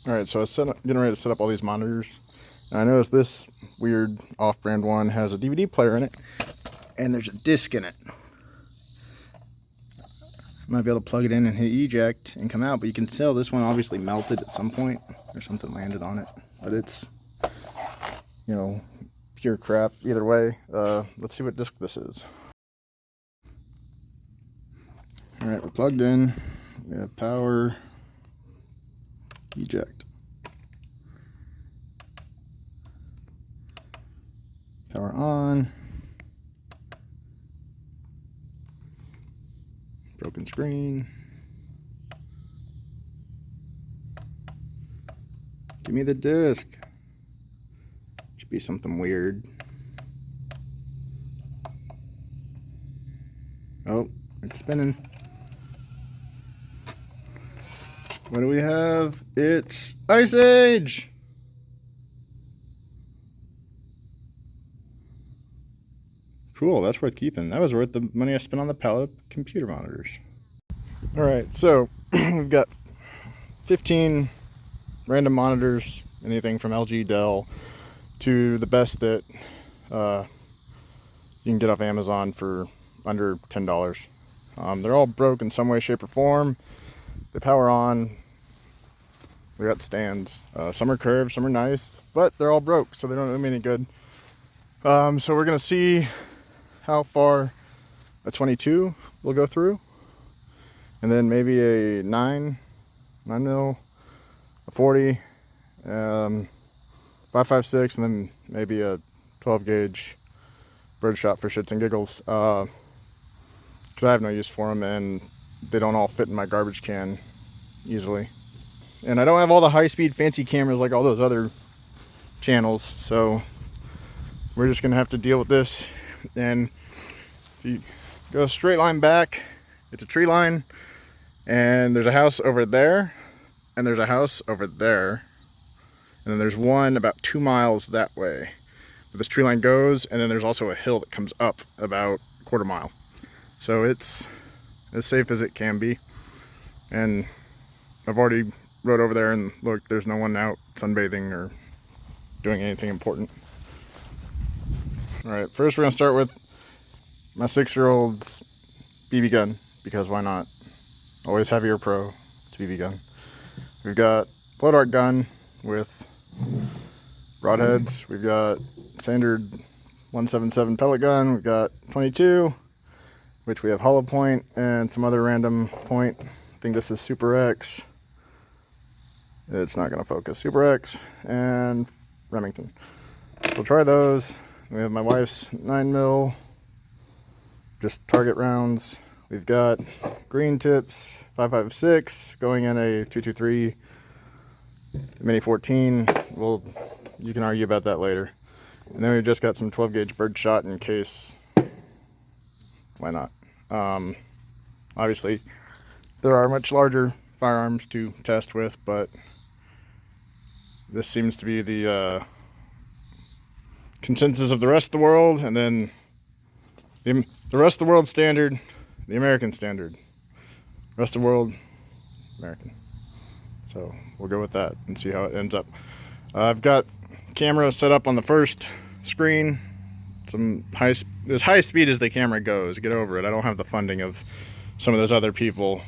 Alright, so I was getting ready to set up all these monitors. And I noticed this weird off-brand one has a DVD player in it, and there's a disc in it. Might be able to plug it in and hit eject and come out, but you can tell this one obviously melted at some point or something landed on it. But it's, you know, pure crap either way. Let's see what disc this is. Alright, we're plugged in. We have power, eject. Power on. Broken screen. Give me the disc. Should be something weird. Oh, it's spinning. What do we have? It's Ice Age! Cool, that's worth keeping. That was worth the money I spent on the pallet computer monitors. Alright, so we've got 15 random monitors, anything from LG, Dell, to the best that you can get off Amazon for under $10. They're all broke in some way, shape, or form. They power on. We got stands. Some are curved, some are nice, but they're all broke, so they don't do me any good. So we're gonna see how far a 22 will go through, and then maybe a 9 mil, a 40, 5.56, and then maybe a 12 gauge birdshot for shits and giggles. Because I have no use for them, and they don't all fit in my garbage can easily. And I don't have all the high-speed fancy cameras like all those other channels, so we're just gonna have to deal with this. And if you go a straight line back, it's a tree line, and there's a house over there, and there's a house over there, and then there's one about 2 miles that way. But this tree line goes, and then there's also a hill that comes up about a quarter mile. So it's as safe as it can be. And I've already rode over there and looked, there's no one out sunbathing or doing anything important. Alright, first we're going to start with my 6-year-old's BB gun, because why not? Always have your pro, it's a BB gun. We've got blow dart gun with broadheads. We've got standard 177 pellet gun. We've got 22, which we have hollow point and some other random point. I think this is Super X. It's not going to focus. Super X and Remington. So we'll try those. We have my wife's 9mm, just target rounds. We've got green tips, 5.56, going in a 223 Mini 14. Well, you can argue about that later. And then we've just got some 12 gauge birdshot in case. Why not? Obviously, there are much larger firearms to test with, but this seems to be the consensus of the rest of the world, and then the rest of the world standard, the American standard. Rest of the world, American. So we'll go with that and see how it ends up. I've got camera set up on the first screen. As high speed as the camera goes. Get over it. I don't have the funding of some of those other people.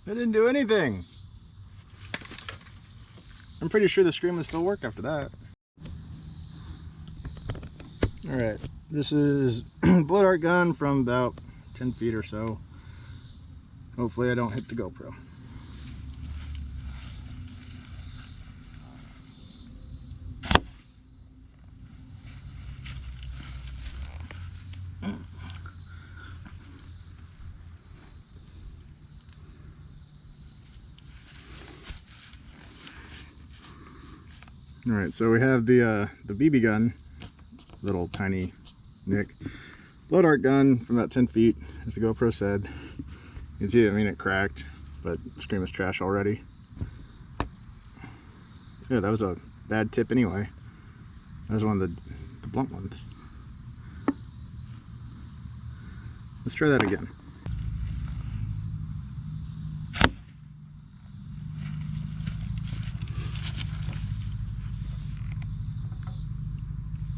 I didn't do anything. I'm pretty sure the screen would still work after that. Alright, this is blow dart gun from about 10 feet or so. Hopefully I don't hit the GoPro. Alright, so we have the BB gun, little tiny nick. Blow dart gun from about 10 feet, as the GoPro said. You can see, I mean, it cracked, but the screen was trash already. Yeah, that was a bad tip anyway. That's one of the blunt ones. Let's try that again.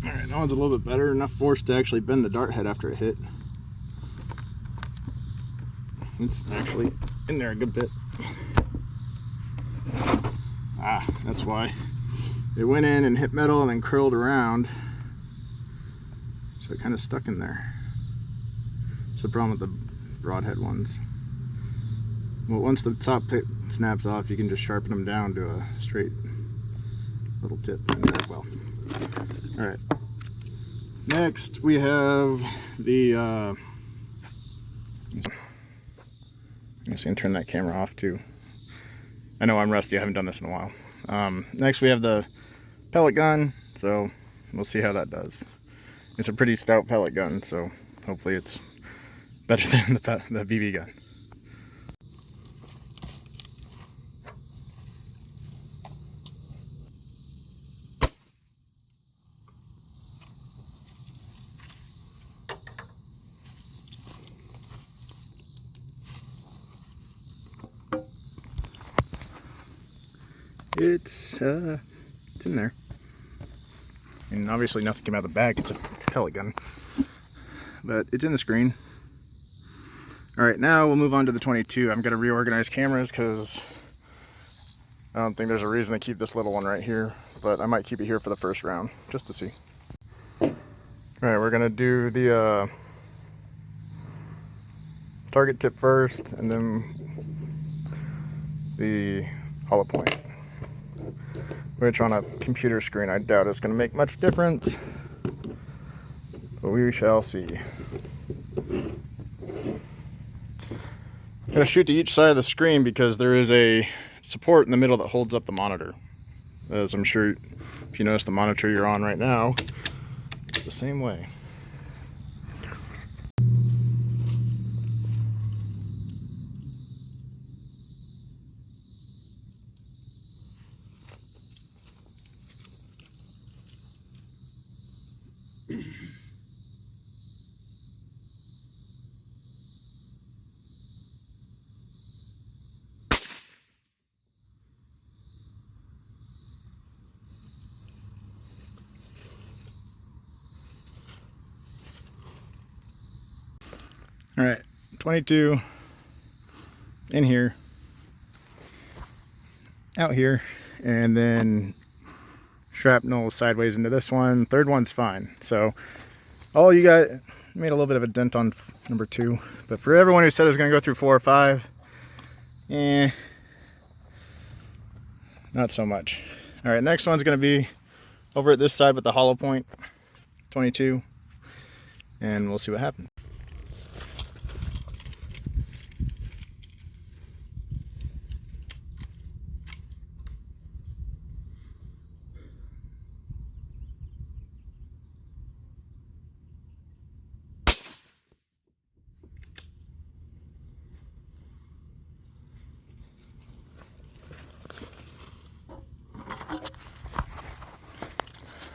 Alright, that one's a little bit better. Enough force to actually bend the dart head after it hit. It's actually in there a good bit. Ah, that's why. It went in and hit metal and then curled around. So it kind of stuck in there. It's the problem with the broadhead ones. Well, once the top tip snaps off, you can just sharpen them down to a straight little tip and work well. Alright. Next we have the I'm just gonna turn that camera off too. I know I'm rusty, I haven't done this in a while. Next we have the pellet gun, so we'll see how that does. It's a pretty stout pellet gun, so hopefully it's better than the BB gun. It's in there. And obviously nothing came out of the bag, it's a pellet gun. But it's in the screen. Alright, now we'll move on to the 22. I'm going to reorganize cameras because I don't think there's a reason to keep this little one right here. But I might keep it here for the first round, just to see. Alright, we're going to do the target tip first, and then the hollow point. Which on a computer screen I doubt it's going to make much difference. But we shall see. I'm going to shoot to each side of the screen because there is a support in the middle that holds up the monitor. As I'm sure if you notice the monitor you're on right now, it's the same way. Alright, 22 in here, out here, and then shrapnel sideways into this one. Third one's fine. So all you got made a little bit of a dent on number 2, but for everyone who said it was going to go through 4 or 5, not so much. Alright, next one's going to be over at this side with the hollow point 22, and we'll see what happens.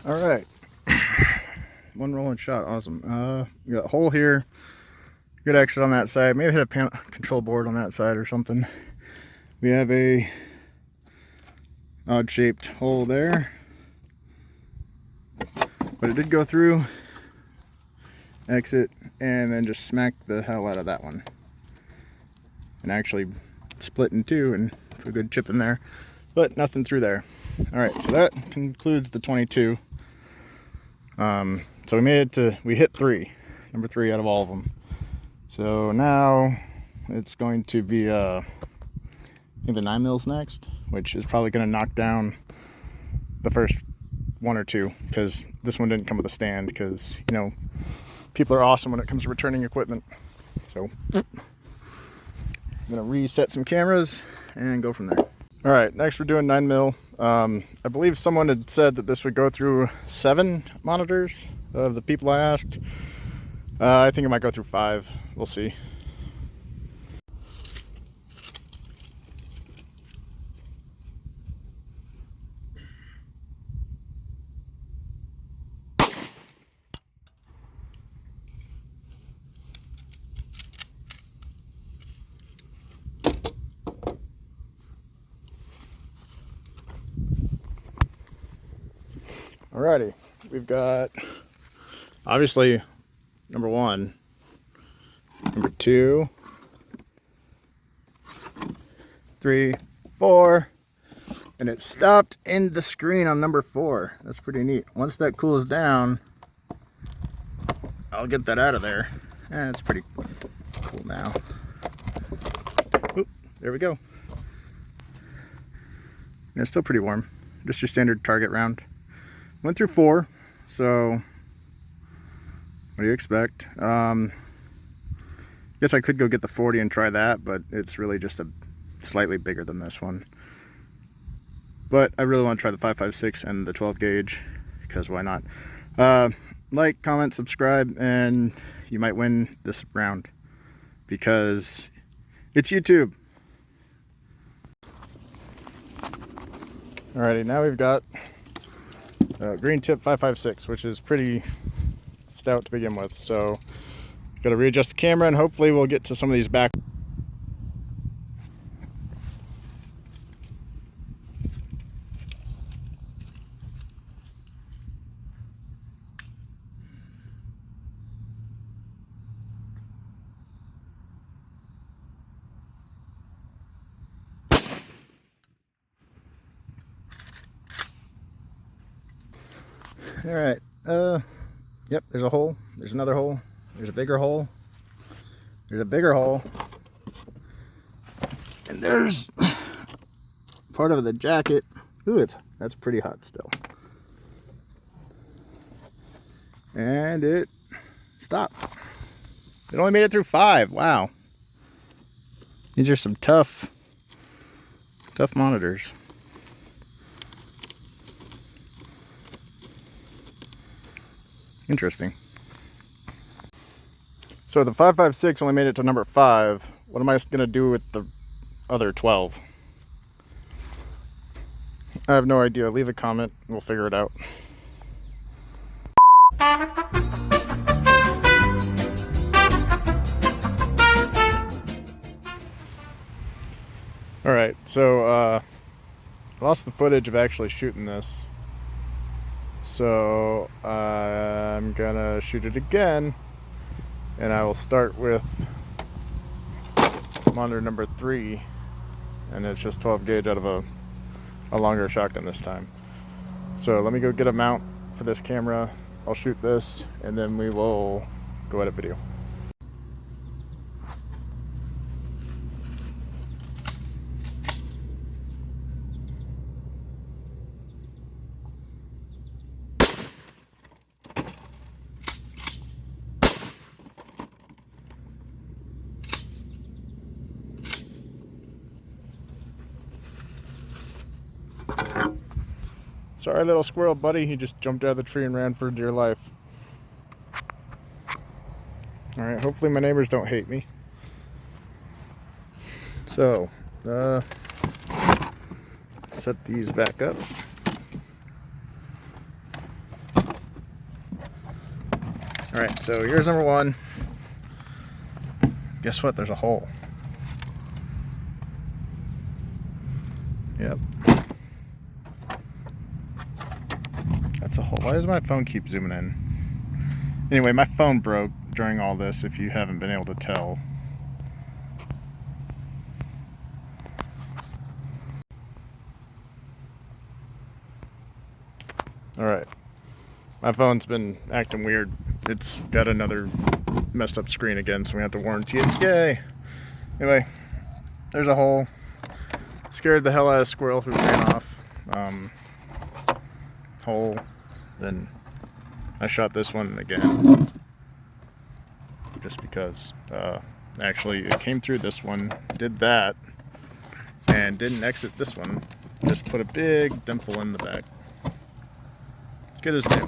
All right, one rolling shot, awesome. We got a hole here, good exit on that side. Maybe hit a control board on that side or something. We have a odd shaped hole there, but it did go through, exit, and then just smacked the hell out of that one. And actually split in two and put a good chip in there, but nothing through there. All right, so that concludes the 22. So we hit 3, number 3 out of all of them. So now it's going to be I think the 9mm next, which is probably going to knock down the first 1 or 2, because this one didn't come with a stand, because you know people are awesome when it comes to returning equipment. So I'm gonna reset some cameras and go from there. All right, next we're doing 9mm. I believe someone had said that this would go through 7 monitors of the people I asked. I think it might go through 5. We'll see. Alrighty, we've got obviously number 1, number 2, 3, 4, and it stopped in the screen on number 4. That's pretty neat. Once that cools down, I'll get that out of there. It's pretty cool now. Oop, there we go. And it's still pretty warm. Just your standard target round. Went through 4, so what do you expect? Guess I could go get the 40 and try that, but it's really just a slightly bigger than this one. But I really want to try the 5.56 and the 12 gauge, because why not? Like, comment, subscribe, and you might win this round, because it's YouTube. Alrighty, now we've got green tip 5.56, which is pretty stout to begin with. So, got to readjust the camera, and hopefully we'll get to some of these back. All right. Yep, there's a hole. There's another hole. There's a bigger hole. There's a bigger hole. And there's part of the jacket. Ooh, that's pretty hot still. And it stopped. It only made it through 5. Wow. These are some tough monitors. Interesting. So the 5.56 only made it to number 5. What am I going to do with the other 12? I have no idea. Leave a comment. We'll figure it out. Alright, so I lost the footage of actually shooting this. So I'm gonna shoot it again, and I will start with monitor number 3, and it's just 12 gauge out of a longer shotgun this time. So let me go get a mount for this camera. I'll shoot this, and then we will go edit video. Sorry, little squirrel buddy, he just jumped out of the tree and ran for dear life. Alright, hopefully my neighbors don't hate me. So, set these back up. Alright, so here's number 1. Guess what? There's a hole. Yep. That's a hole. Why does my phone keep zooming in? Anyway, my phone broke during all this, if you haven't been able to tell. Alright. My phone's been acting weird. It's got another messed up screen again, so we have to warranty it. Yay! Anyway, there's a hole. Scared the hell out of a squirrel who ran off. Hole. Then I shot this one again. Just because. Actually, it came through this one, did that, and didn't exit this one. Just put a big dimple in the back. Good as new.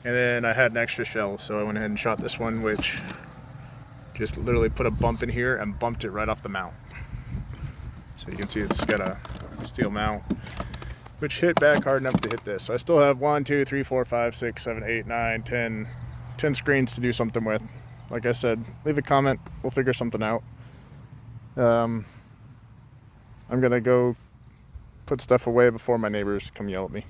And then I had an extra shell, so I went ahead and shot this one, which just literally put a bump in here and bumped it right off the mount. So you can see it's got a steel mount, which hit back hard enough to hit this. So I still have 1, 2, 3, 4, 5, 6, 7, 8, 9, 10 screens to do something with. Like I said, leave a comment. We'll figure something out. I'm going to go put stuff away before my neighbors come yell at me.